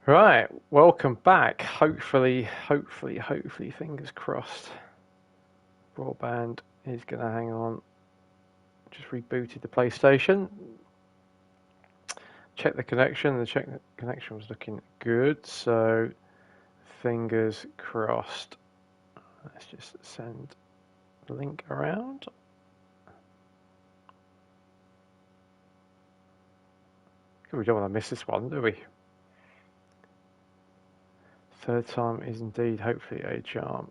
Right, welcome back. Hopefully, fingers crossed. Broadband is going to hang on. Just rebooted the PlayStation. Check the connection. The connection was looking good, so fingers crossed. Let's just send the link around. We don't want to miss this one, do we? Third time is indeed hopefully a charm.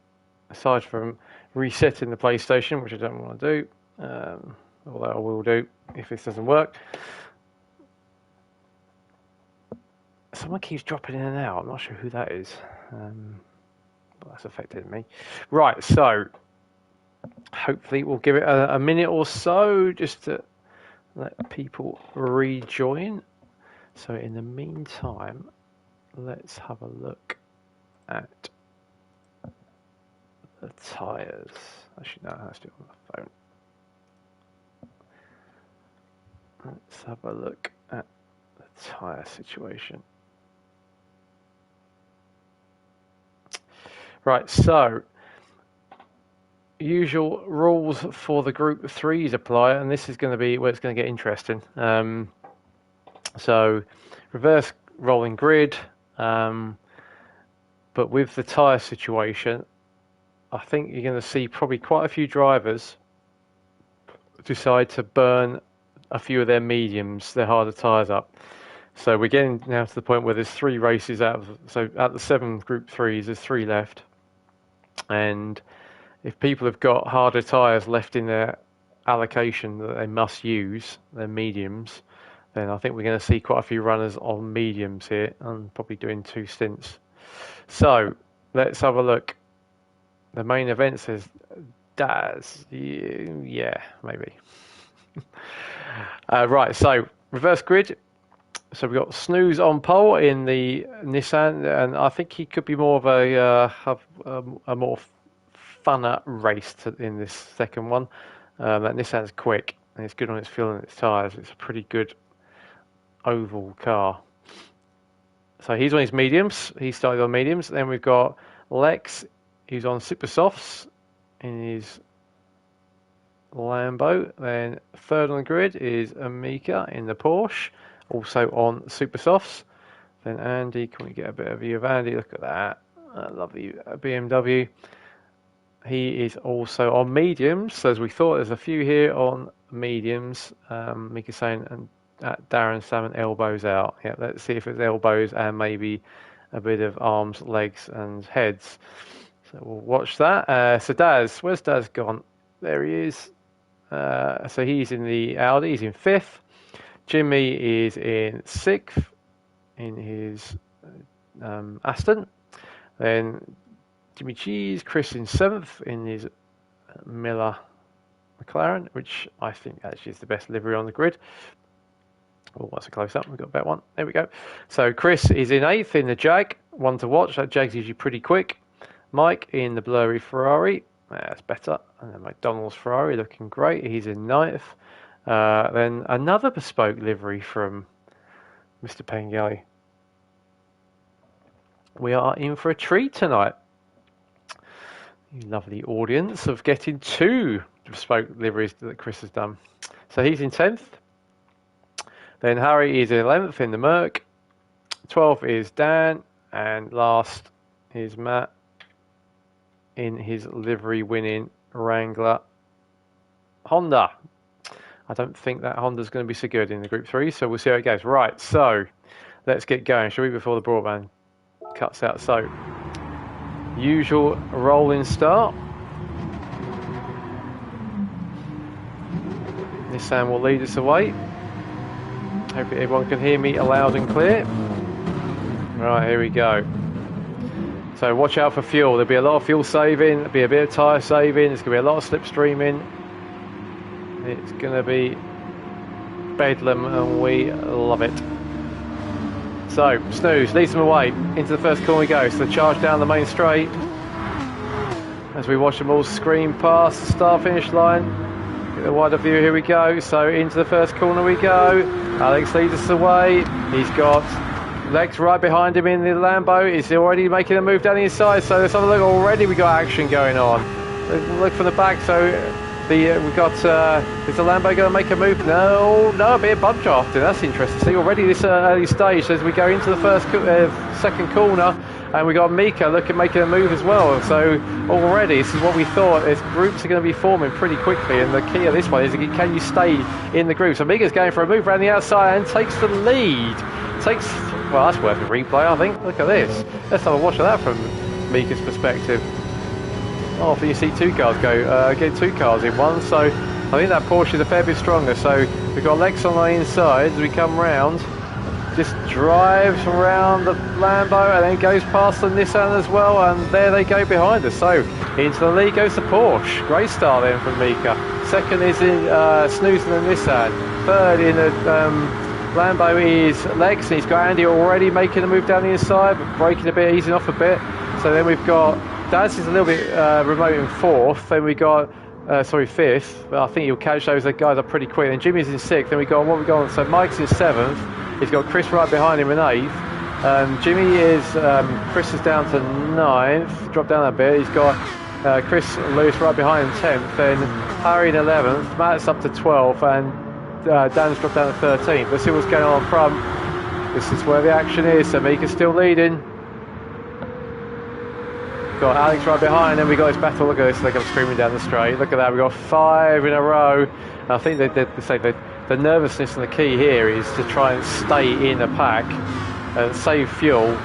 Aside from resetting the PlayStation, which I don't want to do, although I will do if this doesn't work. Someone keeps dropping in and out. I'm not sure who that is, but that's affected me. Right, so hopefully we'll give it a minute or so just to let people rejoin. So in the meantime, let's have a look at the tyres. Actually, no, let's do it on the phone. Let's have a look at the tyre situation. Right, so usual rules for the Group 3s apply, and this is going to be where it's going to get interesting. So reverse rolling grid, but with the tyre situation, I think you're going to see probably quite a few drivers decide to burn a few of their mediums, their harder tyres up. So we're getting now to the point where there's 3 races out the 7 Group 3s, there's 3 left. And if people have got harder tyres left in their allocation that they must use, their mediums, then I think we're going to see quite a few runners on mediums here and probably doing 2 stints. So let's have a look. The main event says Daz. Yeah, maybe. Right, so reverse grid. So we've got Snooze on pole in the Nissan, and I think he could be more of a more funner race in this second one. That Nissan's quick and it's good on its fuel and its tyres. It's a pretty good oval car. So he's on his mediums. He started on mediums. Then we've got Lex, who's on super softs in his Lambo. Then third on the grid is Amika in the Porsche, also on super softs. Then Andy, can we get a bit of view of Andy? Look at that, lovely BMW. He is also on mediums, so as we thought, there's a few here on mediums. Mika saying and Darren Salmon elbows out. Yeah, let's see if it's elbows and maybe a bit of arms, legs, and heads. So we'll watch that. So Daz, where's Daz gone? There he is. So he's in the Audi. He's in 5th. Jimmy is in 6th in his Aston. Then Jimmy Cheese, Chris in 7th in his Miller McLaren, which I think actually is the best livery on the grid. Oh, that's a close up. We've got a better one. There we go. So Chris is in 8th in the Jag. One to watch. That Jag's usually pretty quick. Mike in the blurry Ferrari. That's better. And then McDonald's Ferrari looking great. He's in 9th. Then another bespoke livery from Mr. Pengelly. We are in for a treat tonight. You lovely audience of getting 2 bespoke liveries that Chris has done. So he's in 10th. Then Harry is in 11th in the Merc. 12th is Dan. And last is Matt in his livery winning Wrangler Honda. I don't think that Honda's going to be so good in the Group 3, so we'll see how it goes. Right, so let's get going, shall we, before the broadband cuts out. So, usual rolling start. Nissan will lead us away. Hopefully everyone can hear me loud and clear. Right, here we go. So watch out for fuel. There'll be a lot of fuel saving, there'll be a bit of tyre saving, there's going to be a lot of slipstreaming. It's going to be bedlam and we love it. So, Snooze leads them away. Into the first corner we go. So the charge down the main straight. As we watch them all scream past the start-finish line. Get a wider view, here we go. So into the first corner we go. Alex leads us away. He's got Lex right behind him in the Lambo is already making a move down the inside. So let's have a look. Already we got action going on. Look from the back. So we've got is the Lambo going to make a move? No, a bit of bump drafting. That's interesting. See already this early stage as we go into the second corner. And we got Mika making a move as well. So already, this is what we thought. Is groups are going to be forming pretty quickly, and the key of this one is can you stay in the group? So Mika's going for a move around the outside and takes the lead. Well, that's worth a replay, I think. Look at this. Let's have a watch of that from Mika's perspective. Oh, I think you see two cars go. Get two cars in one. So I think that Porsche is a fair bit stronger. So we've got Lex on the inside as we come round. Just drives around the Lambo and then goes past the Nissan as well, and there they go behind us. So into the lead goes the Porsche. Great start then from Mika. Second is in Snooze and the Nissan. Third in the Lambo is Lex, and he's got Andy already making a move down the inside, but braking a bit, easing off a bit. So then we've got Daz is a little bit remote in fourth. Then we got fifth. But I think you'll catch those guys are pretty quick. And Jimmy's in sixth. Then we got what we got. So Mike's in seventh. He's got Chris right behind him in eighth. Chris is down to ninth, dropped down a bit. He's got Chris Lewis right behind him 10th, then Harry in 11th, Matt's up to 12th, and Dan's dropped down to 13th. Let's see what's going on up front. This is where the action is. So Mika's still leading. Got Alex right behind, and we got this battle. Look at this, they come screaming down the straight. Look at that, we got 5 in a row. And I think they say that the nervousness and the key here is to try and stay in the pack and save fuel,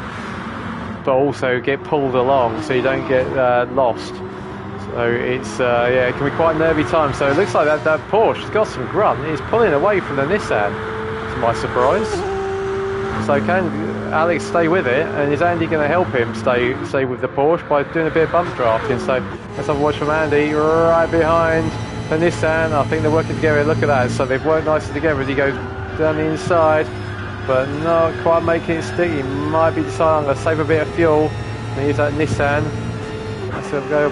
but also get pulled along so you don't get lost. So it's it can be quite a nervy time. So it looks like that Porsche has got some grunt. It's pulling away from the Nissan, to my surprise. So can Alex stay with it, and is Andy going to help him stay with the Porsche by doing a bit of bump drafting? So let's have a watch from Andy right behind the Nissan. I think they're working together. Look at that. So they've worked nicely together as he goes down the inside, but not quite making it stick. He might be deciding I'm going to save a bit of fuel and use that Nissan. So we'll go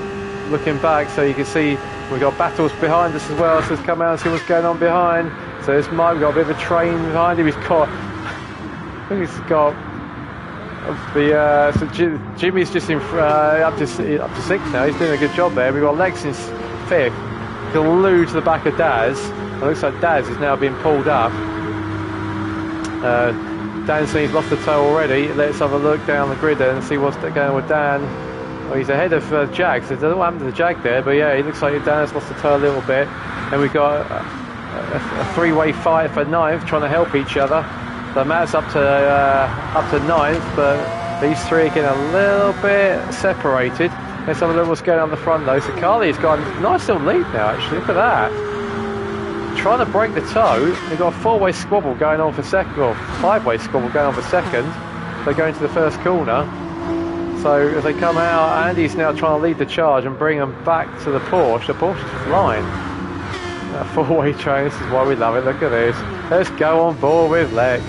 looking back, so you can see we've got battles behind us as well. So let's come out and see what's going on behind. So this Mike, we've got a bit of a train behind him. I think he's got Jimmy's just in up to 6 now. He's doing a good job there. We've got Lex in 5th, glued to the back of Daz. It looks like Daz is now being pulled up. Dan's seen he's lost the toe already. Let's have a look down the grid there and see what's going on with Dan. Well, he's ahead of Jag, so I don't know what happened to the Jag there, but yeah, it looks like Dan has lost the toe a little bit. And we've got a three-way fight for 9th, trying to help each other. So Matt's up to 9th, but these three are getting a little bit separated. Let's have a look what's going on the front though. So Carly's got a nice little lead now, actually. Look at that. Trying to break the toe. They've got a 4-way squabble going on for second, or 5-way squabble going on for second. They go into the first corner. So as they come out, Andy's now trying to lead the charge and bring them back to the Porsche. The Porsche is flying. That 4-way train, this is why we love it. Look at this. Let's go on board with Lex.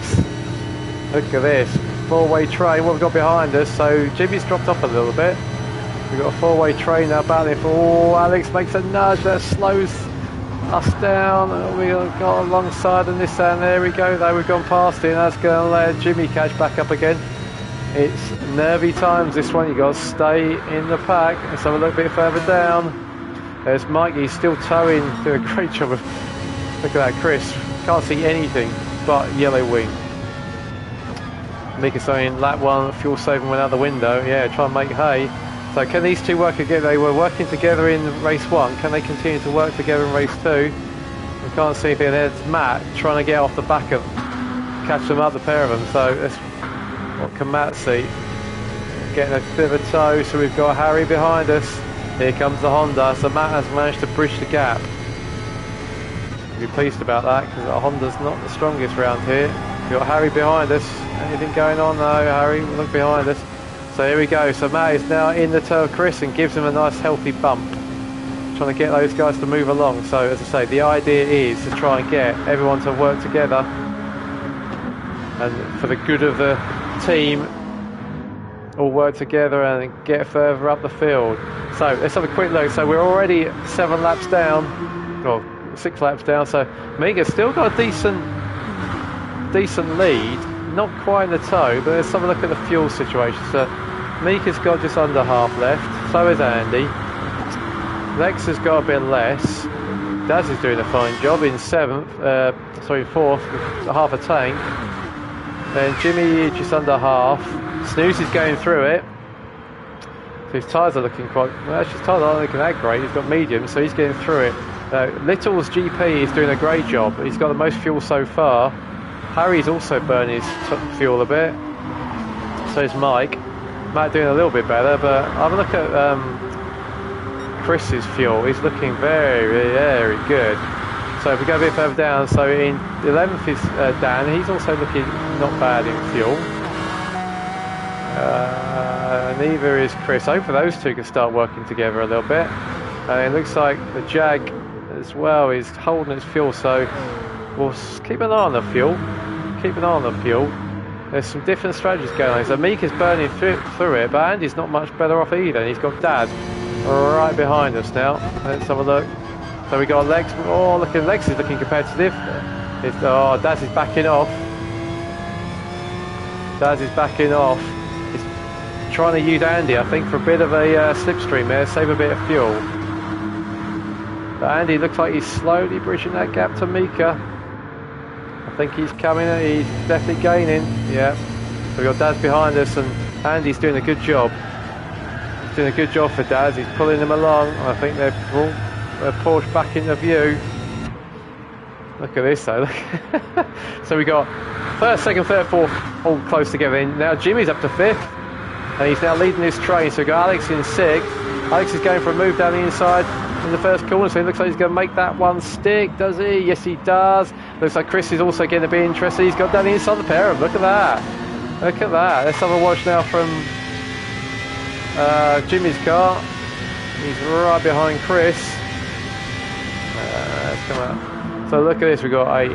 Look at this. 4-way train, what we've got behind us. So Jimmy's dropped off a little bit. We've got a 4-way train now battling for. Oh, Alex makes a nudge that slows us down. We got alongside of Nissan. There we go, though. We've gone past it. That's going to let Jimmy catch back up again. It's nervy times, this one. You've got to stay in the pack. Let's have a look a bit further down. There's Mike. He's still towing. Doing a great job of. Look at that, Chris. Can't see anything but yellow wing. Mika saying lap 1, fuel saving went out the window. Yeah, try and make hay. So can these two work together? They were working together in race 1. Can they continue to work together in race 2? We can't see anything. There's Matt trying to get off the back of, catch them up, the pair of them. So that's, what can Matt see? Getting a bit of a tow. So we've got Harry behind us. Here comes the Honda. So Matt has managed to bridge the gap. Be pleased about that because the Honda's not the strongest round here. We've got Harry behind us. Anything going on? No, Harry, look behind us. So here we go. So Matt is now in the toe of Chris and gives him a nice healthy bump. Trying to get those guys to move along. So as I say, the idea is to try and get everyone to work together and for the good of the team, all work together and get further up the field. So let's have a quick look. So we're already 7 laps down, or 6 laps down. So Mika's still got a decent lead. not quite in the toe, but let's have a look at the fuel situation. So Mika's got just under half left, so is Andy. Lex has got a bit less. Daz is doing a fine job in fourth, with half a tank. Then Jimmy just under half. Snooze is going through it. So his tyres are looking quite, well, actually his tyres aren't looking that great. He's got medium, so he's getting through it. Little's GP is doing a great job. He's got the most fuel so far. Harry's also burning his fuel a bit. So is Mike. Matt doing a little bit better, but have a look at Chris's fuel. He's looking very, very good. So if we go a bit further down, so in 11th is Dan. He's also looking not bad in fuel. Neither is Chris. Hopefully those two can start working together a little bit. And it looks like the Jag as well is holding its fuel, so we'll keep an eye on the fuel. Keep an eye on the fuel. There's some different strategies going on. So Mika's burning through it, but Andy's not much better off either. He's got Dad right behind us now. Let's have a look. So we got Lex. Oh, look at Lex is looking competitive. Oh, Daz is backing off. Daz is backing off. He's trying to use Andy, I think, for a bit of a slipstream there, save a bit of fuel. But Andy looks like he's slowly bridging that gap to Mika. I think he's coming, he's definitely gaining. Yeah. So we've got Daz behind us, and Andy's doing a good job. He's doing a good job for Daz. He's pulling them along. I think they've brought Porsche back into view. Look at this though. So we got first, second, third, fourth all close together. And now Jimmy's up to fifth, and he's now leading this train. So we've got Alex in sixth. Alex is going for a move down the inside in the first corner, so it looks like he's going to make that one stick, does he? Yes, he does. Looks like Chris is also going to be interested. He's got down the inside the pair of them. Look at that. Look at that. Let's have a watch now from Jimmy's car. He's right behind Chris. Let's come out. So look at this. We've got a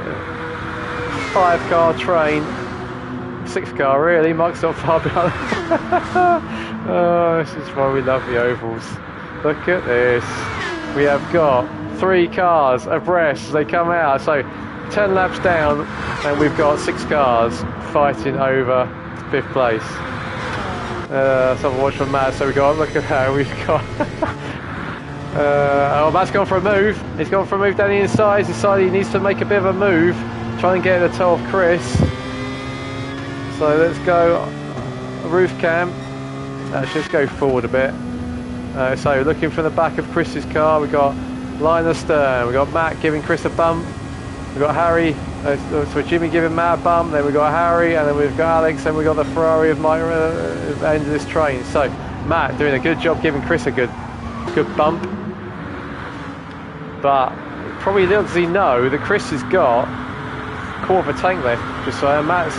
5-car train. 6-car, really. Mike's not far behind. Oh, this is why we love the ovals. Look at this. We have got 3 cars abreast as they come out. So 10 laps down, and we've got 6 cars fighting over 5th place. Let's have a watch from Matt. So we got, look at how we've got. Oh, Matt's gone for a move. He's gone for a move down the inside. He's decided he needs to make a bit of a move, try and get the toe of Chris. So let's go roof cam. Actually, let's go forward a bit. So looking from the back of Chris's car, we've got line astern. We've got Matt giving Chris a bump. We've got Harry, so Jimmy giving Matt a bump. Then we've got Harry, and then we've got Alex, and we've got the Ferrari of Mike at the end of this train. So Matt doing a good job giving Chris a good bump. But probably little does he know that Chris has got a quarter of a tank left. Just so Matt's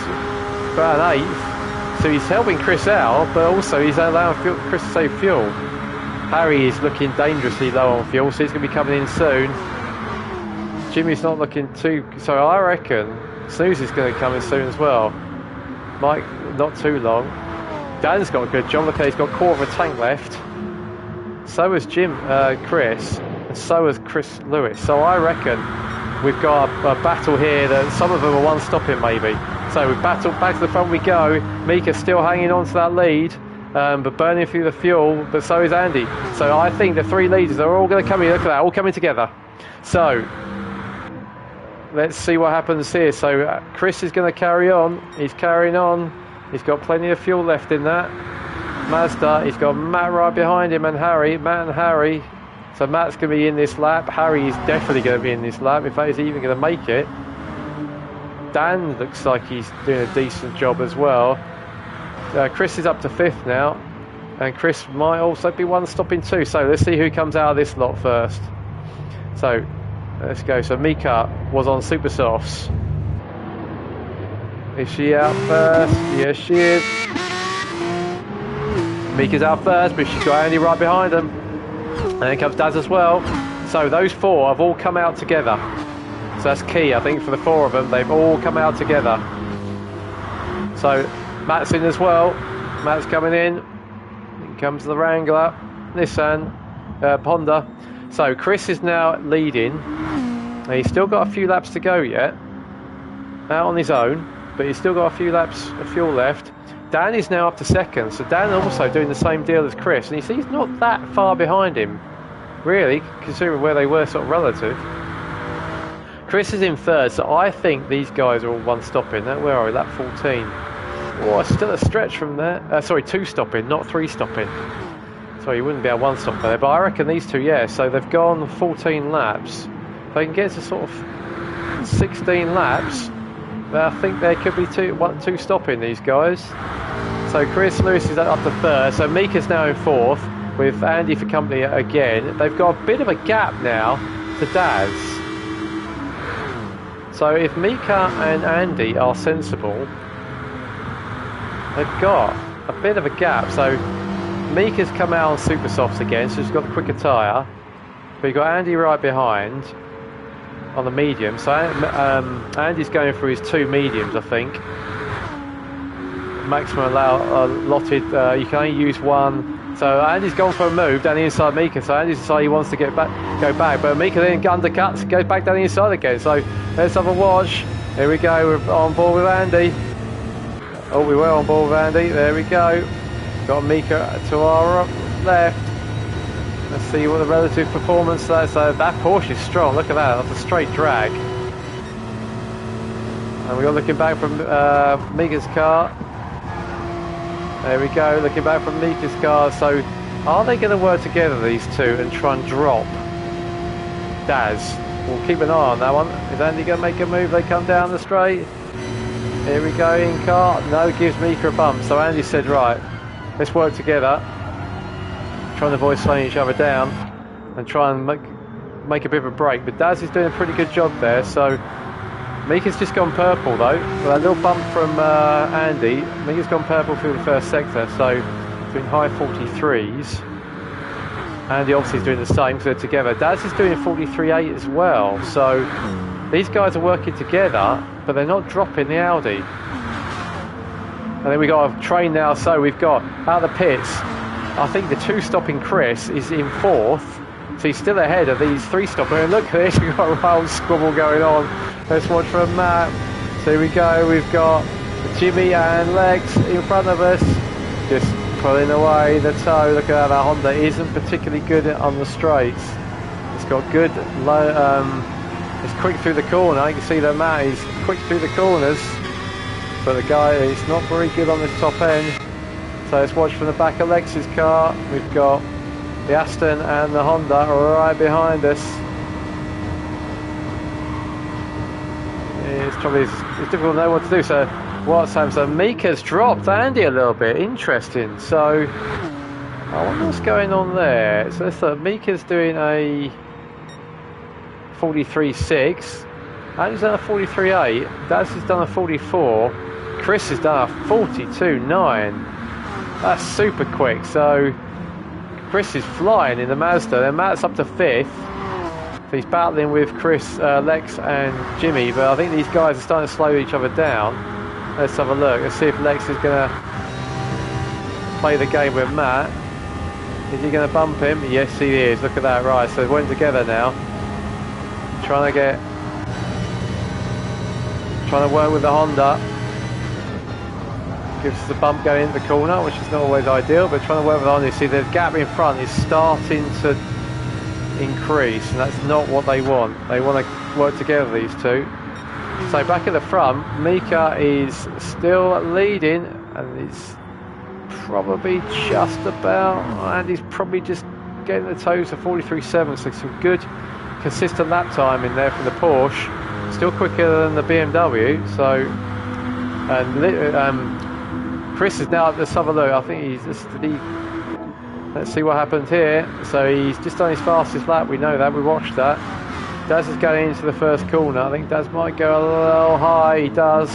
about an eighth. So he's helping Chris out, but also he's allowing Chris to save fuel. Harry is looking dangerously low on fuel, so he's going to be coming in soon. Jimmy's not looking too... So I reckon Snooze is going to come in soon as well. Mike, not too long. Dan's got a good job. Look, he's got a quarter of a tank left. So has Chris, and so has Chris Lewis. So I reckon we've got a battle here that some of them are one-stopping maybe. So we battle back to the front we go. Mika's still hanging on to that lead. But burning through the fuel, but so is Andy. So I think the 3 leaders are all going to come in. Look at that, all coming together. So let's see what happens here. So Chris is going to carry on. He's carrying on. He's got plenty of fuel left in that Mazda. He's got Matt right behind him and Harry. Matt and Harry. So Matt's going to be in this lap. Harry is definitely going to be in this lap. In fact, he's even going to make it. Dan looks like he's doing a decent job as well. Chris is up to 5th now, and Chris might also be one stopping too. So let's see who comes out of this lot first. So let's go. So Mika was on Super Softs. Is she out first? Yes, she is. Mika's out first, but she's got Andy right behind them. And then comes Daz as well. So those 4 have all come out together. So that's key, I think, for the 4 of them. They've all come out together. So Matt's in as well. Matt's coming in. In comes the Wrangler, Nissan, Honda. So Chris is now leading. He's still got a few laps to go yet. Out on his own. but he's still got a few laps of fuel left. Dan is now up to second, so Dan also doing the same deal as Chris, and he's not that far behind him, really, considering where they were sort of relative. Chris is in third, so I think these guys are all one stopping. Where are we? Lap 14. Oh, it's still a stretch from there. Sorry, 2 stopping, not 3 stopping. So you wouldn't be a 1 stop there, but I reckon these two, yeah. So they've gone 14 laps. If they can get to sort of 16 laps, I think there could be two stopping these guys. So Chris Lewis is up to third. So Mika's now in fourth with Andy for company again. They've got a bit of a gap now to Daz. So if Mika and Andy are sensible, they've got a bit of a gap. So Mika's come out on super softs again, so she's got the quicker tyre. But you've got Andy right behind on the medium. So Andy's going through his 2 mediums, I think. Maximum allotted, you can only use 1. So Andy's gone for a move down the inside Mika. So Andy's decided he wants to go back. But Mika then undercuts, goes back down the inside again. So let's have a watch. Here we go, we're on board with Andy. Oh, we were on board with Andy. There we go. Got Mika to our left. Let's see what the relative performance is. So that Porsche is strong. Look at that. That's a straight drag. And we got looking back from Mika's car. There we go. Looking back from Mika's car. So are they going to work together, these two, and try and drop Daz? We'll keep an eye on that one. Is Andy going to make a move? They come down the straight. Here we go in car. No, gives Mika a bump. So Andy said, right, let's work together. Trying to avoid slowing each other down and try and make a bit of a break. But Daz is doing a pretty good job there. So Mika's just gone purple though. With a little bump from Andy. Mika's gone purple through the first sector. So doing high 43s. Andy obviously is doing the same because they're together. Daz is doing 43.8 as well. So these guys are working together, but they're not dropping the Audi. And then we got a train now. So we've got out of the pits. I think the 2 stopping Chris is in 4th, so he's still ahead of these 3 stopping. And look at this, we've got a wild squabble going on. Let's watch from Matt. So here we go, we've got Jimmy and Lex in front of us, just pulling away the toe. Look at that Honda isn't particularly good on the straights. It's got good low, it's quick through the corner. You can see that Matt is quick through the corners, but the guy is not very good on the top end. So let's watch from the back of Lex's car. We've got the Aston and the Honda right behind us. It's difficult to know what to do. So what's happened? So Mika's dropped Andy a little bit. Interesting. So I wonder what's going on there. So let's look. Mika's doing a 43.6. Andy's done a 43.8. Daz has done a 44. Chris has done a 42.9. That's super quick. So Chris is flying in the Mazda. Then Matt's up to 5th. So he's battling with Chris, Lex and Jimmy. But I think these guys are starting to slow each other down. Let's have a look. Let's see if Lex is going to play the game with Matt. Is he going to bump him? Yes, he is. Look at that. Right, so they're working together now. Trying to work with the Honda. Gives us a bump going into the corner, which is not always ideal, but trying to work with on this. See, the gap in front is starting to increase, and that's not what they want. They want to work together, these two. So back at the front, Mika is still leading, and it's probably just about, and he's probably just getting the toes to 43.7, so some good consistent lap time in there from the Porsche. Still quicker than the BMW, so, and Chris is now at the have a look. I think he's just let's see what happened here. So he's just done his fastest lap. We know that. We watched that. Daz is going into the first corner. I think Daz might go a little high. He does,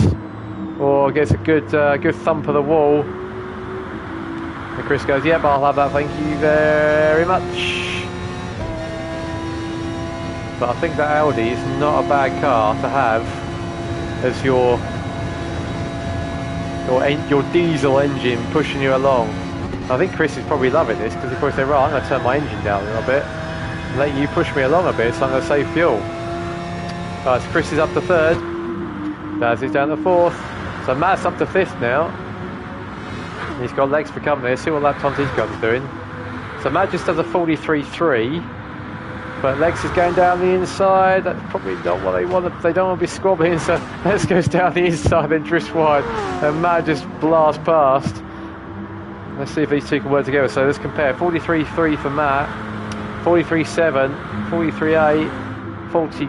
or gets a good thump of the wall. And Chris goes, "Yep, I'll have that. Thank you very much." But I think that Audi is not a bad car to have as your diesel engine pushing you along. I think Chris is probably loving this because of course they're right, I'm going to turn my engine down a little bit and let you push me along a bit, so I'm going to save fuel. Right, so Chris is up to 3rd, Daz is down to 4th, So Matt's up to 5th now. He's got legs for company. Let's see what lap times he's got doing. So Matt just does a 43.3, but Lex is going down the inside. That's probably not what they want. They don't want to be squabbling, so Lex goes down the inside, then drifts wide, and Matt just blasts past. Let's see if these two can work together. So let's compare. 43.3 for Matt, 43.7, 43.8, 40.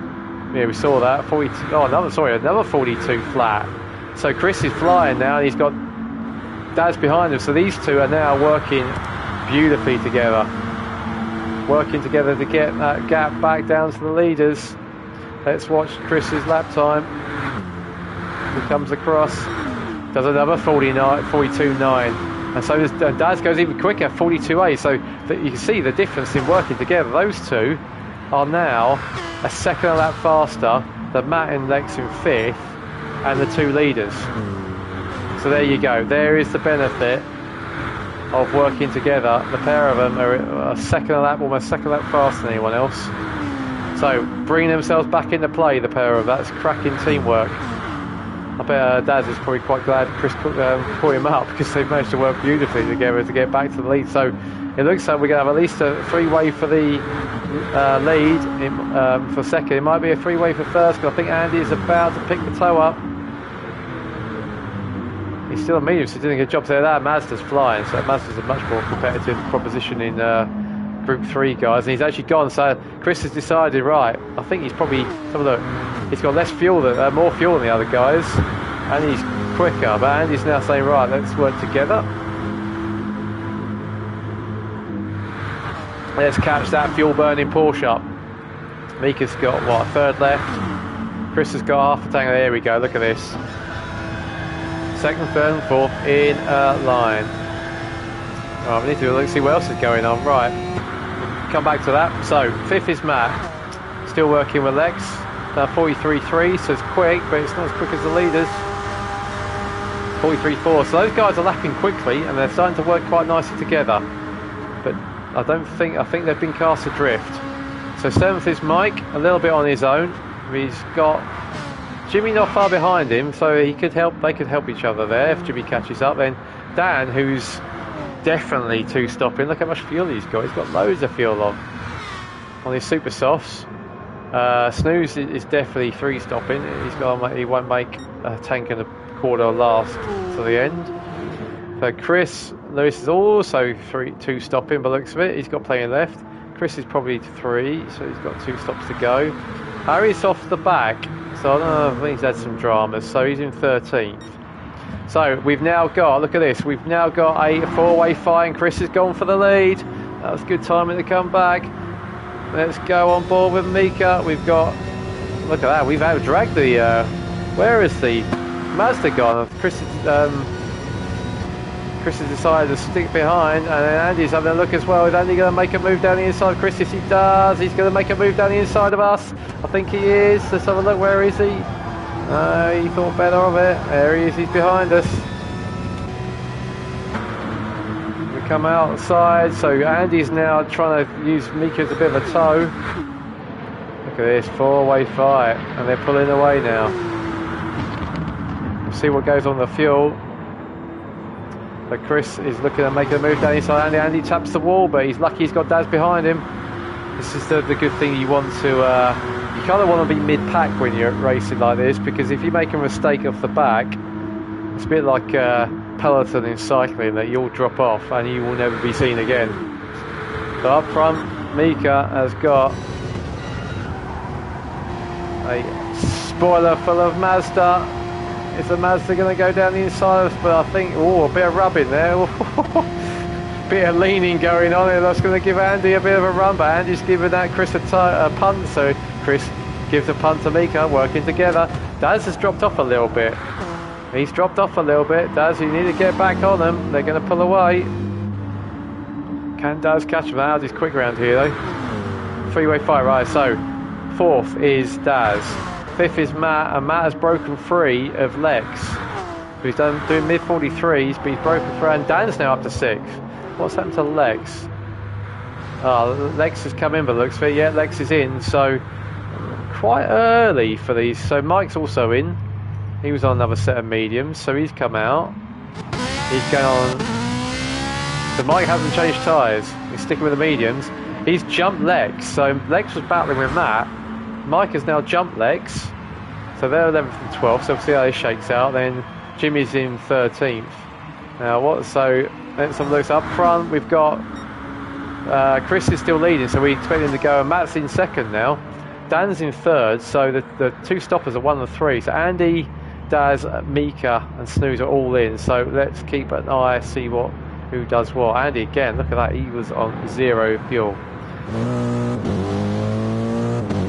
Yeah, we saw that. 42. Oh, another 42 flat. So Chris is flying now, and he's got Daz behind him. So these two are now working beautifully together, working together to get that gap back down to the leaders. Let's watch Chris's lap time. He comes across, does another 42.9, and so Daz goes even quicker, 42.8. So you can see the difference in working together. Those two are now a second a lap faster than Matt and Lex in 5th and the two leaders. So there you go. There is the benefit of working together. The pair of them are a second a lap, almost second a lap faster than anyone else. So bringing themselves back into play, the pair of that's cracking teamwork. I bet Daz is probably quite glad Chris put him up, because they've managed to work beautifully together to get back to the lead. So it looks like we're going to have at least a 3-way for the lead for second. It might be a 3-way for first, because I think Andy is about to pick the toe up. He's still a medium, so he's doing a good job there. That Mazda's flying, so Mazda's a much more competitive proposition in Group 3, guys. And he's actually gone, so Chris has decided, right, I think he's probably, have a look, he's got less fuel, more fuel than the other guys, and he's quicker. But Andy's now saying, right, let's work together. Let's catch that fuel burning Porsche up. Mika's got, what, a third left. Chris has got half a tank. There we go, look at this. Second, third and fourth in a line. Right, we need to look, see what else is going on. Right, come back to that. So 5th is Matt, still working with Lex. 43.3, so it's quick, but it's not as quick as the leaders. 43.4, so those guys are lapping quickly, and they're starting to work quite nicely together. But I think they've been cast adrift. So 7th is Mike, a little bit on his own. He's got Jimmy not far behind him, so he could help. They could help each other there if Jimmy catches up. Then Dan, who's definitely 2-stopping. Look how much fuel he's got. He's got loads of fuel on his super softs. Snooze is definitely 3-stopping. He won't make a tank and a quarter last to the end. So Lewis is also 2-stopping, but looks of it, he's got plenty left. Chris is probably 3, so he's got 2 stops to go. Harry's off the back, so I don't know, I think he's had some dramas, so he's in 13th. So we've now got, look at this, we've now got a 4-way fight, and Chris has gone for the lead. That was good timing to come back. Let's go on board with Mika. We've got, look at that, we've out-dragged the, where is the Mazda gone? Chris has decided to stick behind, and then Andy's having a look as well. Is Andy going to make a move down the inside? Chris, yes he does. He's going to make a move down the inside of us. I think he is. Let's have a look. Where is he? He thought better of it. There he is. He's behind us. We come outside. So Andy's now trying to use Mika as a bit of a tow. Look at this 4-way fight, and they're pulling away now. We'll see what goes on the fuel. But Chris is looking at making a move down inside Andy. Andy taps the wall, but he's lucky he's got Daz behind him. This is the good thing you want to... you kind of want to be mid-pack when you're racing like this, because if you make a mistake off the back, it's a bit like peloton in cycling, that you'll drop off and you will never be seen again. So up front, Mika has got a spoiler full of Mazda. Is the Mazda going to go down the inside of us? But I think, a bit of rubbing there. Bit of leaning going on, and that's going to give Andy a bit of a run. But Andy's giving that Chris a punt, so Chris gives a punt to Mika, working together. Daz has dropped off a little bit. He's dropped off a little bit. Daz, you need to get back on them. They're going to pull away. Can Daz catch them? Andy's quick around here, though. 3-way fight, right? So 4th is Daz. 5th is Matt, and Matt has broken free of Lex. He's doing mid 43s, but he's broken free, and Dan's now up to 6th. What's happened to Lex? Lex has come in, but looks fit. Yeah, Lex is in, so quite early for these. So Mike's also in. He was on another set of mediums, so he's come out. He's going on. So Mike hasn't changed tyres. He's sticking with the mediums. He's jumped Lex, so Lex was battling with Matt. Mike has now jumped Lex. So they're 11th and 12th, so we'll see how this shakes out. Then Jimmy's in 13th. Now what, so let's have a look. So up front we've got Chris is still leading, so we expect him to go, and Matt's in second now. Dan's in third, so the two stoppers are 1 and 3. So Andy, Daz, Mika and Snooze are all in, so let's keep an eye, see who does what. Andy again, look at that, he was on 0 fuel.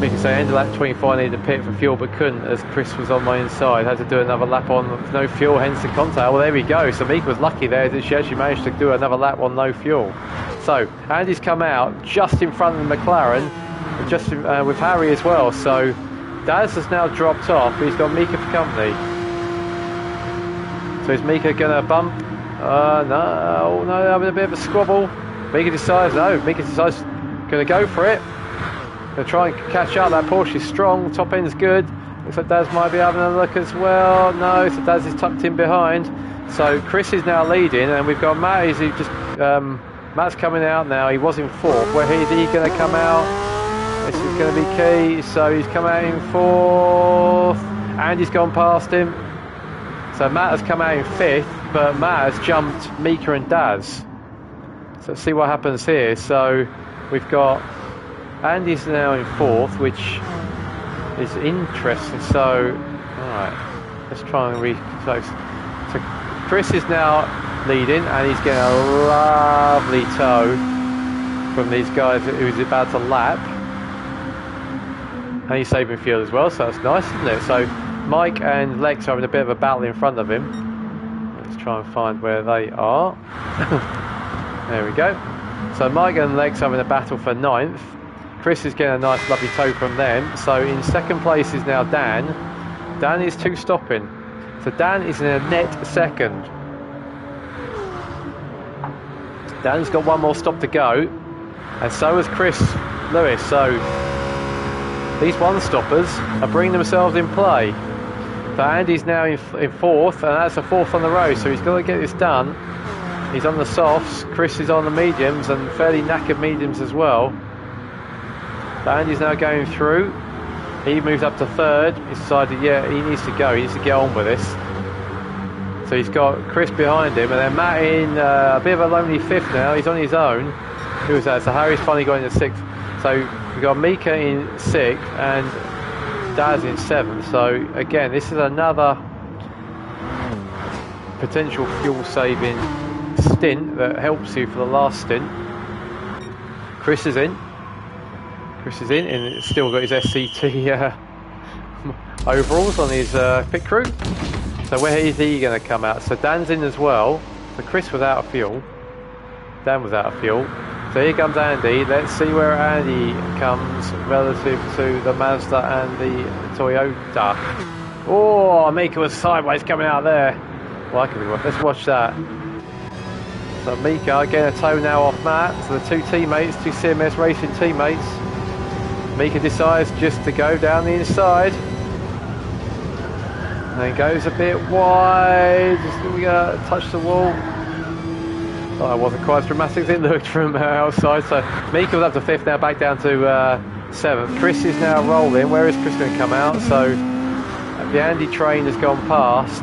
Mika say ended lap 24, needed to pit for fuel but couldn't as Chris was on my inside, had to do another lap on no fuel, hence the contact. Well, there we go, so Mika was lucky there that she actually managed to do another lap on no fuel. So Andy's come out just in front of the McLaren, just with Harry as well, so Daz has now dropped off. He's got Mika for company. So is Mika gonna bump? No, having a bit of a squabble. Mika decides gonna go for it. Gonna try and catch up. That Porsche is strong, top end's good. Looks like Daz might be having a look as well. No, so Daz is tucked in behind. So Chris is now leading, and we've got Matt. Matt's coming out now. He was in 4th. Where is he gonna come out? This is going to be key. So he's come out in 4th. Andy's gone past him. So Matt has come out in 5th, but Matt has jumped Mika and Daz. So let's see what happens here. So we've got Andy's now in 4th, which is interesting. So, alright, let's try and so Chris is now leading, and he's getting a lovely tow from these guys who's about to lap. And he's saving fuel as well, so that's nice, isn't it? So Mike and Lex are having a bit of a battle in front of him. Let's try and find where they are. There we go. So Mike and Lex are having a battle for 9th. Chris is getting a nice lovely tow from them. So in second place is now Dan. Dan is 2 stopping. So Dan is in a net second. Dan's got 1 more stop to go. And so has Chris Lewis. So these one-stoppers are bringing themselves in play. So Andy's now in 4th, and that's a 4th on the road, so he's got to get this done. He's on the softs, Chris is on the mediums, and fairly knackered mediums as well. So Andy's now going through. He moves up to 3rd. He's decided, yeah, he needs to go. He needs to get on with this. So he's got Chris behind him, and then Matt in a bit of a lonely 5th now. He's on his own. Who was that? So Harry's finally got into 6th. So we've got Mika in 6th and Daz in 7th. So again, this is another potential fuel saving stint that helps you for the last stint. Chris is in, and it's still got his SCT overalls on his pit crew. So where is he going to come out? So Dan's in as well. So Chris was out of fuel. Dan was out of fuel. So here comes Andy. Let's see where Andy comes relative to the Mazda and the Toyota. Oh, Mika was sideways coming out there. Well, that could be worth. Let's watch that. So Mika getting a tow now off Matt. So the 2 teammates, 2 CMS Racing teammates. Mika decides just to go down the inside. And then goes a bit wide. Just gonna touch the wall. Oh, it wasn't quite as dramatic as it looked from outside. So Mika was up to 5th now, back down to 7th. Chris is now rolling. Where is Chris going to come out? So the Andy train has gone past.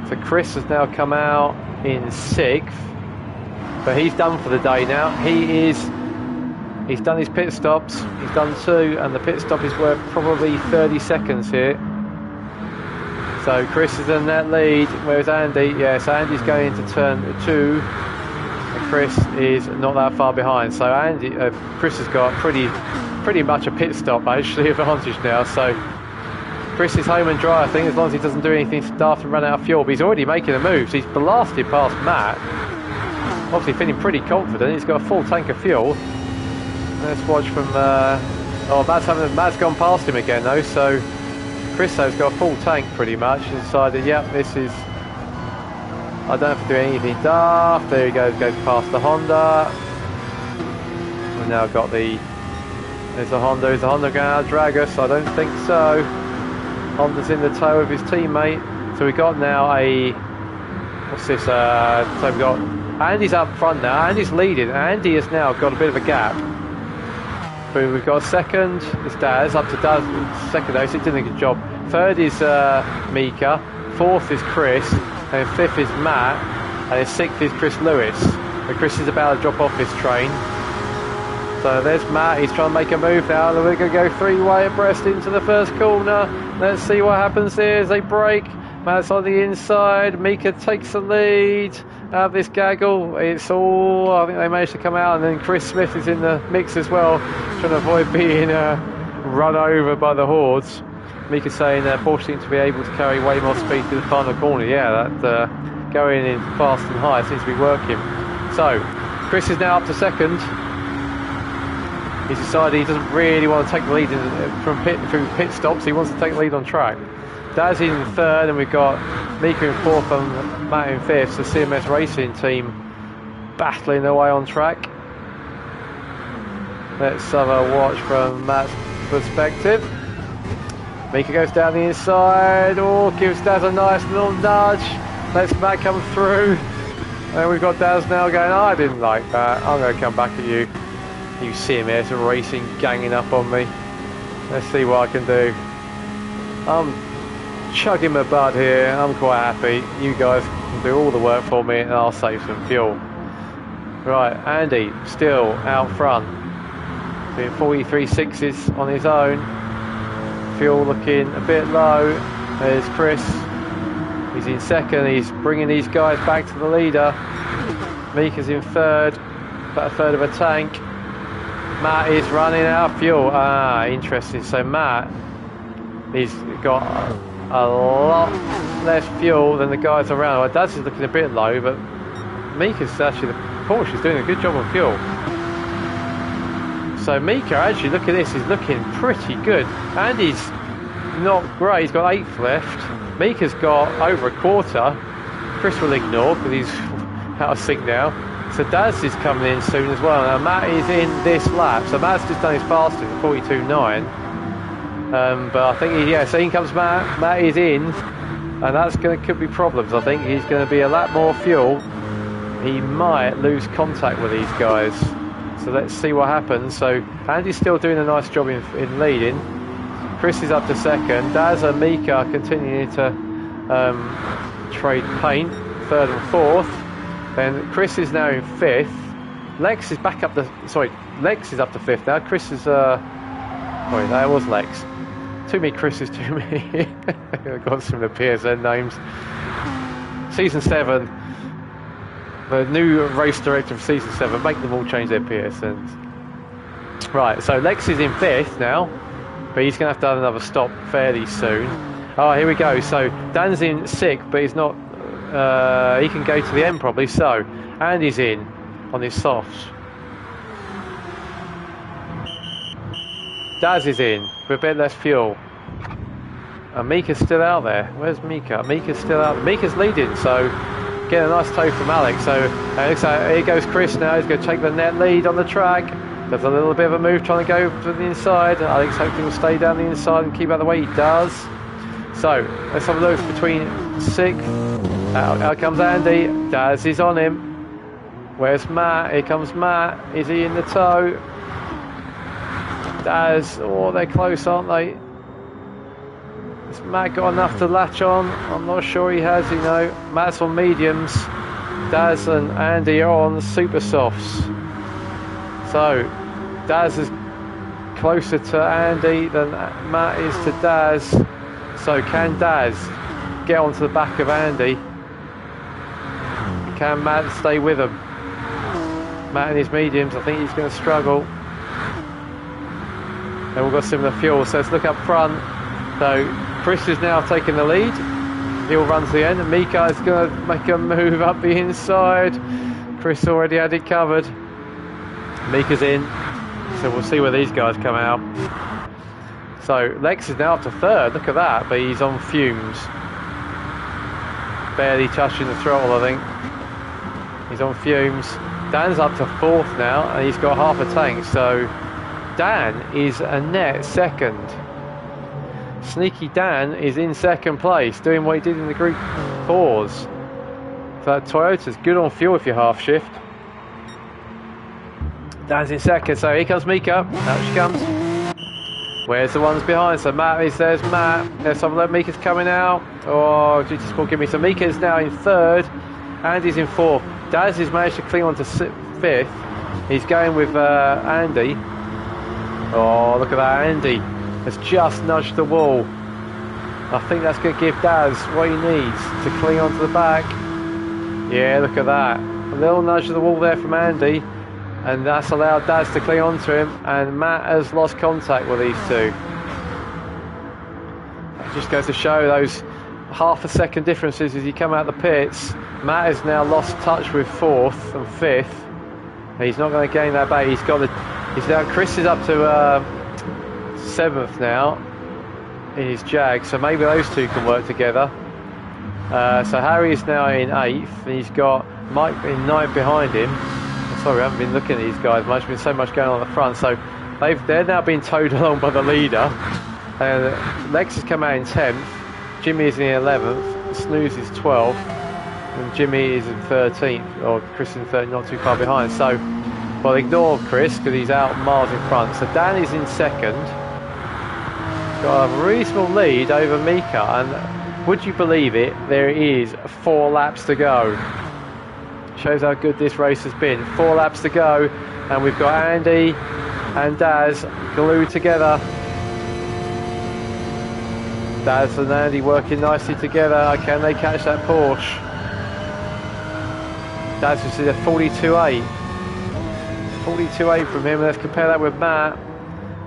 So Chris has now come out in 6th. But he's done for the day now. He's done his pit stops. He's done 2, and the pit stop is worth probably 30 seconds here. So Chris is in that lead. Where's Andy? Yeah, so Andy's going into turn 2. And Chris is not that far behind. So Chris has got pretty much a pit stop actually advantage now. So Chris is home and dry, I think, as long as he doesn't do anything daft and run out of fuel. But he's already making a move. So he's blasted past Matt. Obviously feeling pretty confident. He's got a full tank of fuel. Let's watch from. Matt's gone past him again though. So Chris has got a full tank pretty much. He decided, yep, this is. I don't have to do anything daft. There he goes past the Honda. We've now got the. There's the Honda. Is the Honda going to drag us? I don't think so. Honda's in the tow of his teammate. So we've got now a... What's this? So we've got... Andy's up front now. Andy's leading. Andy has now got a bit of a gap. But we've got second. It's Daz. Up to Daz. Second though, so he did a good job. Third is Mika. Fourth is Chris. And fifth is Matt. And sixth is Chris Lewis. And Chris is about to drop off his train. So there's Matt, he's trying to make a move now. We're going to go three-way abreast into the first corner. Let's see what happens here as they break. Matt's on the inside. Mika takes the lead out of this gaggle. It's all, I think they managed to come out. And then Chris Smith is in the mix as well, trying to avoid being run over by the hordes. Mika saying Porsche seems to be able to carry way more speed to the final corner. Yeah, that going in fast and high seems to be working. So Chris is now up to second. He's decided he doesn't really want to take the lead through pit stops. He wants to take the lead on track. Daz in third, and we've got Mika in fourth and Matt in fifth. So CMS Racing team battling their way on track. Let's have a watch from Matt's perspective. Mika goes down the inside. Oh, gives Daz a nice little nudge. Lets Matt come through. And we've got Daz now going, oh, I didn't like that. I'm going to come back at you. You CMS Racing ganging up on me. Let's see what I can do. I'm chugging my butt here. I'm quite happy. You guys can do all the work for me and I'll save some fuel. Right, Andy still out front. Doing 43.6s on his own. Fuel looking a bit low. There's Chris. He's in second. He's bringing these guys back to the leader. Mika's in third. About a third of a tank. Matt is running out of fuel. Ah, interesting. So Matt, he's got a lot less fuel than the guys around. Well, Daz is looking a bit low, but Mika's actually, the Porsche is doing a good job on fuel. So Mika, actually, look at this, he's looking pretty good. Andy's not great, he's got 8th left. Mika's got over a quarter. Chris will ignore because he's out of sync now. So Daz is coming in soon as well. Now Matt is in this lap. So Matt's just done his fastest at 42.9. But I think, so in comes Matt. Matt is in. And that's could be problems. I think he's going to be a lot more fuel. He might lose contact with these guys. So let's see what happens. So Andy's still doing a nice job in leading. Chris is up to second. Daz and Mika are continuing to trade paint. Third and fourth. Then Chris is now in fifth. Lex is back up Lex is up to fifth now. Chris is sorry, that was Lex. Too many Chris's, too many. I've got some of the PSN names. Season 7. The new race director of Season 7. Make them all change their PSNs. Right, so Lex is in fifth now. But he's going to have another stop fairly soon. Oh, here we go. So Dan's in sixth, but he's not... he can go to the end probably. So Andy's in on his softs. Daz is in with a bit less fuel. And Mika's still out there. Where's Mika? Mika's still out. Mika's leading, so getting a nice tow from Alex. So looks like here goes Chris now. He's going to take the net lead on the track. There's a little bit of a move trying to go to the inside. Alex hopefully will stay down the inside and keep out of the way. He does. So let's have a look between sixth. Out comes Andy. Daz is on him. Where's Matt? Here comes Matt. Is he in the tow? Daz. Oh, they're close, aren't they? Has Matt got enough to latch on? I'm not sure he has, you know. Matt's on mediums. Daz and Andy are on super softs. So Daz is closer to Andy than Matt is to Daz. So can Daz get onto the back of Andy? Can Matt stay with him? Matt in his mediums, I think he's going to struggle. And we've got similar fuel, so let's look up front. So Chris is now taking the lead. He'll run to the end, and Mika is going to make a move up the inside. Chris already had it covered. Mika's in, so we'll see where these guys come out. So Lex is now up to third, look at that, but he's on fumes. Barely touching the throttle, I think. He's on fumes. Dan's up to fourth now, and he's got half a tank, so Dan is a net second. Sneaky Dan is in second place, doing what he did in the Group 4s. So Toyota's good on fuel if you're half shift. Dan's in second, so here comes Mika. Out she comes. Where's the ones behind? So there's Matt. There's some of Mika's coming out. Oh, GT Sport give me. So Mika's now in third. Andy's in fourth. Daz has managed to cling on to fifth. He's going with Andy. Oh, look at that. Andy has just nudged the wall. I think that's going to give Daz what he needs to cling onto the back. Yeah, look at that. A little nudge of the wall there from Andy. And that's allowed Daz to cling onto him, and Matt has lost contact with these two. It just goes to show those half a second differences as you come out the pits. Matt has now lost touch with fourth and fifth. He's not going to gain that back. He's now Chris is up to seventh now in his Jag, so maybe those two can work together. So Harry is now in eighth, and he's got Mike in ninth behind him. Sorry, I haven't been looking at these guys much. There's been so much going on at the front. So they're now being towed along by the leader. Lex has come out in 10th. Jimmy is in 11th. Snooze is 12th. And Jimmy is in 13th. Or Chris is in 13th, not too far behind. So, well, ignore Chris because he's out miles in front. So Dan is in second. Got a reasonable lead over Mika. And would you believe it, there is 4 laps to go. Shows how good this race has been. 4 laps to go, and we've got Andy and Daz glued together. Daz and Andy working nicely together. Can they catch that Porsche? Daz was at 42.8. 42.8 from him. Let's compare that with Matt.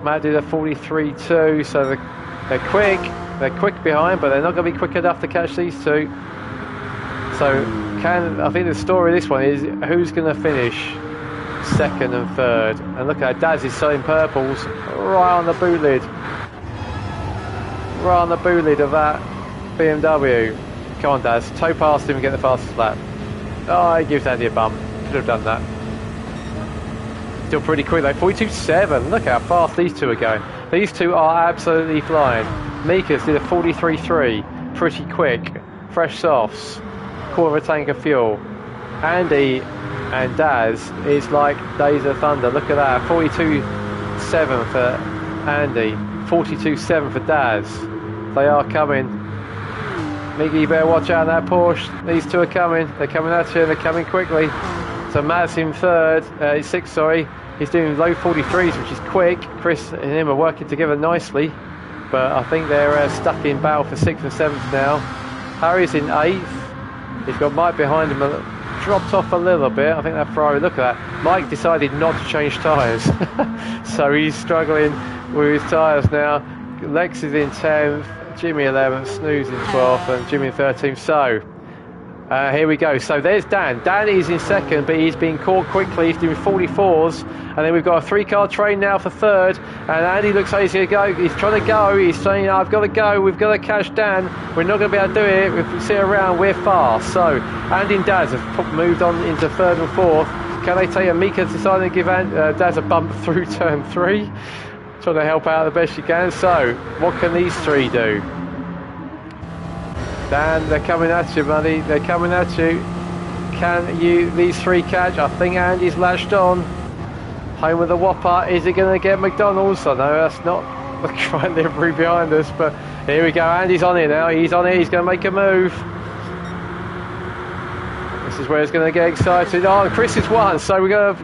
Matt did a 43.2, so they're quick. They're quick behind, but they're not going to be quick enough to catch these two. So I think the story of this one is who's going to finish second and third. And look at Daz is selling purples right on the boot lid. Right on the boot lid of that BMW. Come on, Daz, tow past him and get the fastest lap. Oh, he gives Andy a bump. Could have done that. Still pretty quick though. 42.7. Look how fast these two are going. These two are absolutely flying. Mika's did a 43.3. Pretty quick. Fresh softs. Quarter of a tank of fuel. Andy and Daz is like days of thunder. Look at that. 42.7 for Andy. 42.7 for Daz. They are coming. Miggy, you better watch out on that Porsche. These two are coming. They're coming at you and they're coming quickly. So Matt's in third. Sixth, sorry. He's doing low 43s, which is quick. Chris and him are working together nicely. But I think they're stuck in battle for 6th and 7th now. Harry's in 8th. He's got Mike behind him, dropped off a little bit. I think that Ferrari, look at that. Mike decided not to change tyres. So he's struggling with his tyres now. Lex is in 10th, Jimmy 11th, Snooze in 12th, and Jimmy in 13th. So here we go. So there's Dan. Dan is in second, but he's been caught quickly. He's doing 44s. And then we've got a 3-car train now for third. And Andy looks like he's going to go. He's trying to go. He's saying, I've got to go. We've got to catch Dan. We're not going to be able to do it. If we sit around, we're fast. So Andy and Daz have moved on into third and fourth. Can they take a Mika's deciding to give Daz a bump through turn 3? Trying to help out the best you can. So what can these three do? Dan, they're coming at you, buddy. They're coming at you. Can these three catch? I think Andy's latched on. Home with the Whopper. Is he going to get McDonald's? I know that's not the right livery behind us, but here we go. Andy's on it now. He's on it. He's going to make a move. This is where it's going to get excited. Oh, Chris has won. So we got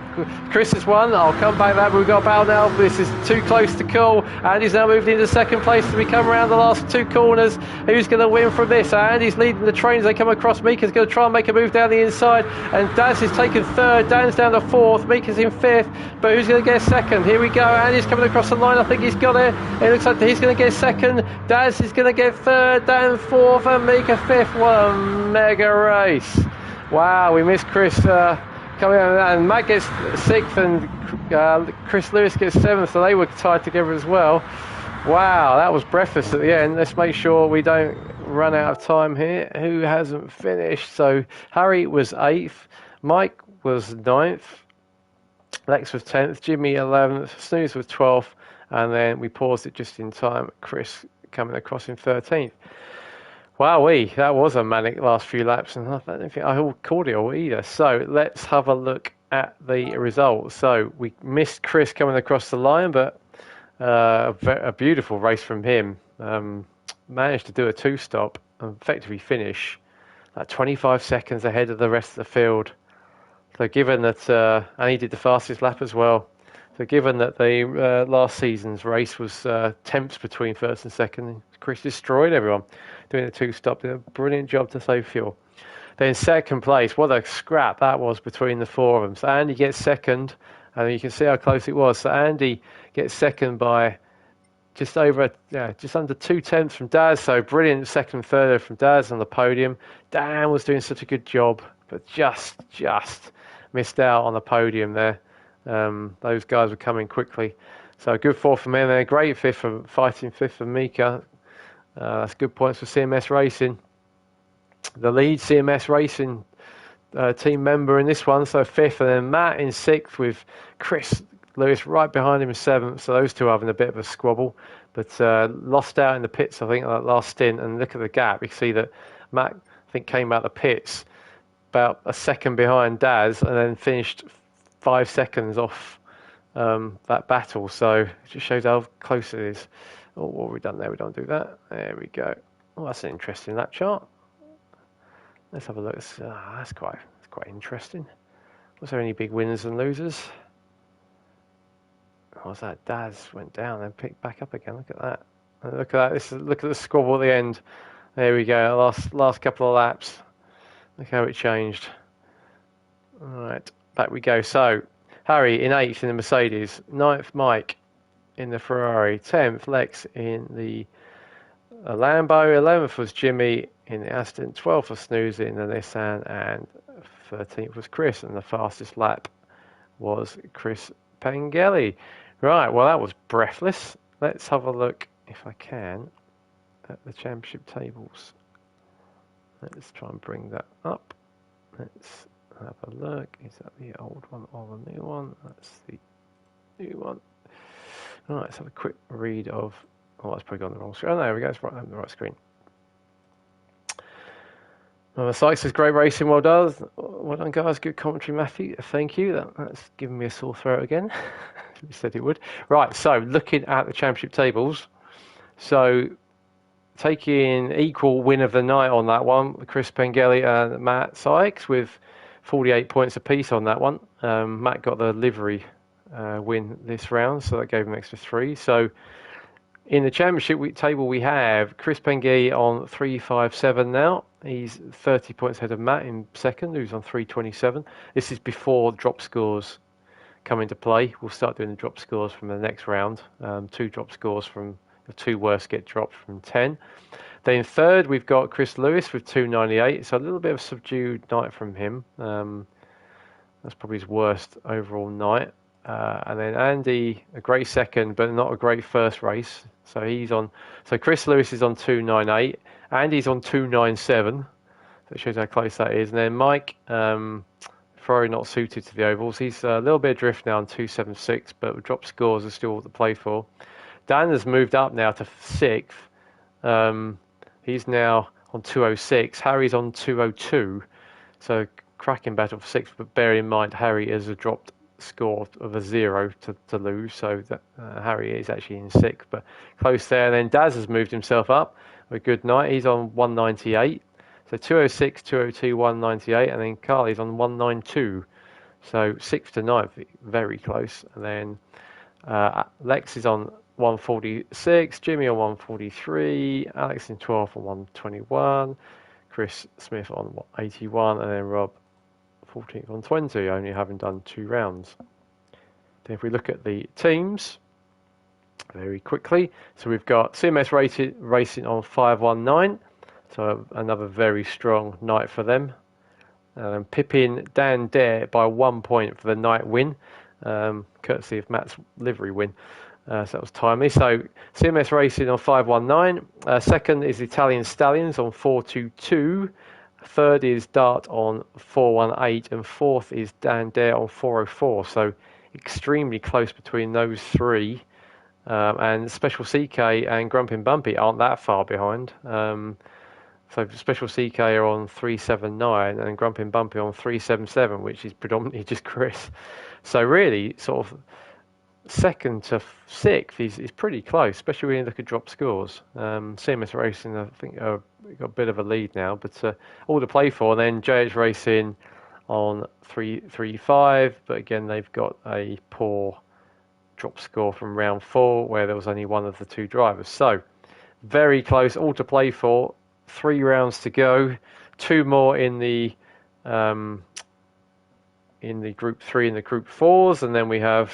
Chris has won. I'll come back to that. We've got Bal now. This is too close to call. Andy's now moved into second place as we come around the last 2 corners. Who's going to win from this? So Andy's leading the train as they come across. Mika's going to try and make a move down the inside. And Daz is taken third. Dan's down to fourth. Mika's in fifth. But who's going to get second? Here we go. Andy's coming across the line. I think he's got it. It looks like he's going to get second. Daz is going to get third. Dan fourth. And Mika fifth. What a mega race. Wow, we missed Chris coming out, and Matt gets 6th and Chris Lewis gets 7th, so they were tied together as well. Wow, that was breakfast at the end. Let's make sure we don't run out of time here. Who hasn't finished? So Harry was 8th, Mike was 9th, Lex was 10th, Jimmy 11th, Snooze was 12th, and then we paused it just in time. Chris coming across in 13th. Wowee, that was a manic last few laps, and I don't think I called it all either. So let's have a look at the results. So we missed Chris coming across the line, but a beautiful race from him. Managed to do a two-stop and effectively finish 25 seconds ahead of the rest of the field. So given that, and he did the fastest lap as well. So given that the last season's race was temps between first and second, Chris destroyed everyone doing a two-stop. Did a brilliant job to save fuel. Then second place, what a scrap that was between the four of them. So Andy gets second, and you can see how close it was. So Andy gets second by just under 2/10 from Daz. So brilliant second, third from Daz on the podium. Dan was doing such a good job, but just missed out on the podium there. Those guys were coming quickly. So a good fourth from him, and a great fifth from fighting fifth from Mika. That's good points for CMS Racing. The lead CMS Racing team member in this one, so fifth, and then Matt in sixth with Chris Lewis right behind him in seventh. So those two are having a bit of a squabble, but lost out in the pits, I think, that last stint. And look at the gap. You can see that Matt, I think, came out the pits about a second behind Daz, and then finished 5 seconds off that battle. So it just shows how close it is. Oh, what have we done there? We don't do that. There we go. Oh, that's an interesting lap chart. Let's have a look. That's quite interesting. Was there any big winners and losers? What was that? Daz went down and picked back up again. Look at that. And look at that. Look at the squabble at the end. There we go. Last couple of laps. Look how it changed. All right, back we go. So Harry in 8th in the Mercedes, 9th Mike in the Ferrari, 10th Lex in the Lambo, 11th was Jimmy in the Aston, 12th was Snoozy in the Nissan, and 13th was Chris, and the fastest lap was Chris Pengelly. Right, well that was breathless. Let's have a look, if I can, at the championship tables. Let's try and bring that up. Let's have a look. Is that the old one or the new one? That's the new one. Right, let's have a quick read of... Oh, that's probably on the wrong screen. Oh, there we go. It's right on the right screen. The site says great racing. Well done. Well done, guys. Good commentary, Matthew. Thank you. That's given me a sore throat again. You said it would. Right, so looking at the championship tables. So taking equal win of the night on that one, Chris Pengelly and Matt Sykes with 48 points apiece on that one. Matt got the livery win this round, so that gave him an extra 3. So in the championship table, we have Chris Pengelly on 357 now. He's 30 points ahead of Matt in second, who's on 327. This is before drop scores come into play. We'll start doing the drop scores from the next round. 2 drop scores from the 2 worst get dropped from 10. Then third, we've got Chris Lewis with 298. So a little bit of a subdued night from him. That's probably his worst overall night. And then Andy, a great second, but not a great first race. So he's on. So Chris Lewis is on 298. Andy's on 297. So it shows how close that is. And then Mike, Ferrari not suited to the ovals. He's a little bit adrift now on 276, but drop scores are still to play for. Dan has moved up now to 6th. He's now on 206. Harry's on 202. So cracking battle for 6th, but bear in mind Harry has a dropped score of a 0 to lose, so that Harry is actually in 6th, but close there. And then Daz has moved himself up a good night. He's on 198. So 206, 202, 198, and then Carly's on 192. So 6th to 9th, very close. And then Lex is on 146, Jimmy on 143, Alex in 12th on 121, Chris Smith on 81, and then Rob 14th on 20, only having done 2 rounds. Then if we look at the teams very quickly, so we've got CMS Racing on 519, so another very strong night for them. Pippin Dan Dare by 1 point for the night win, courtesy of Matt's livery win. So that was timely. So CMS Racing on 519. Second is Italian Stallions on 422. Third is Dart on 418, and fourth is Dan Dare on 404. So extremely close between those 3. and Special CK and Grumpin' Bumpy aren't that far behind. So Special CK are on 379 and Grumpin' Bumpy on 377, which is predominantly just Chris. So really, sort of second to sixth is pretty close, especially when you look at drop scores. CMS Racing, I think, got a bit of a lead now, but all to play for. And then JH Racing on 335, but again, they've got a poor drop score from round 4, where there was only one of the 2 drivers. So very close, all to play for. 3 rounds to go, 2 more in the Group 3 and the Group 4s, and then we have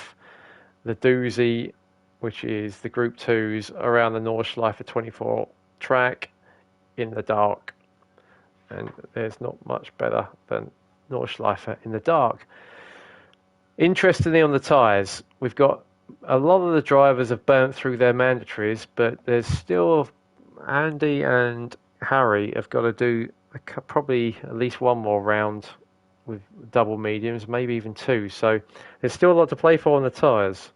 the doozy, which is the Group 2s around the Nordschleife 24 track in the dark. And there's not much better than Nordschleife in the dark. Interestingly, on the tyres, we've got a lot of the drivers have burnt through their mandatories, but there's still Andy and Harry have got to do probably at least 1 more round with double mediums, maybe even 2. So there's still a lot to play for on the tyres.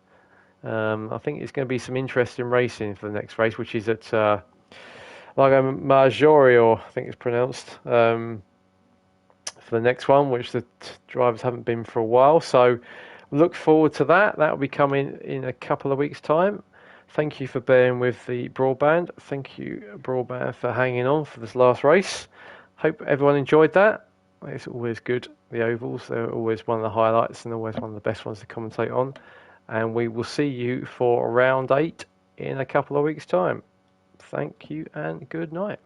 I think it's going to be some interesting racing for the next race, which is at Lago Maggiore, I think it's pronounced, for the next one, which the drivers haven't been for a while. So look forward to that. That will be coming in a couple of weeks' time. Thank you for bearing with the broadband. Thank you, broadband, for hanging on for this last race. Hope everyone enjoyed that. It's always good. The ovals, they're always one of the highlights and always one of the best ones to commentate on. And we will see you for round 8 in a couple of weeks' time. Thank you and good night.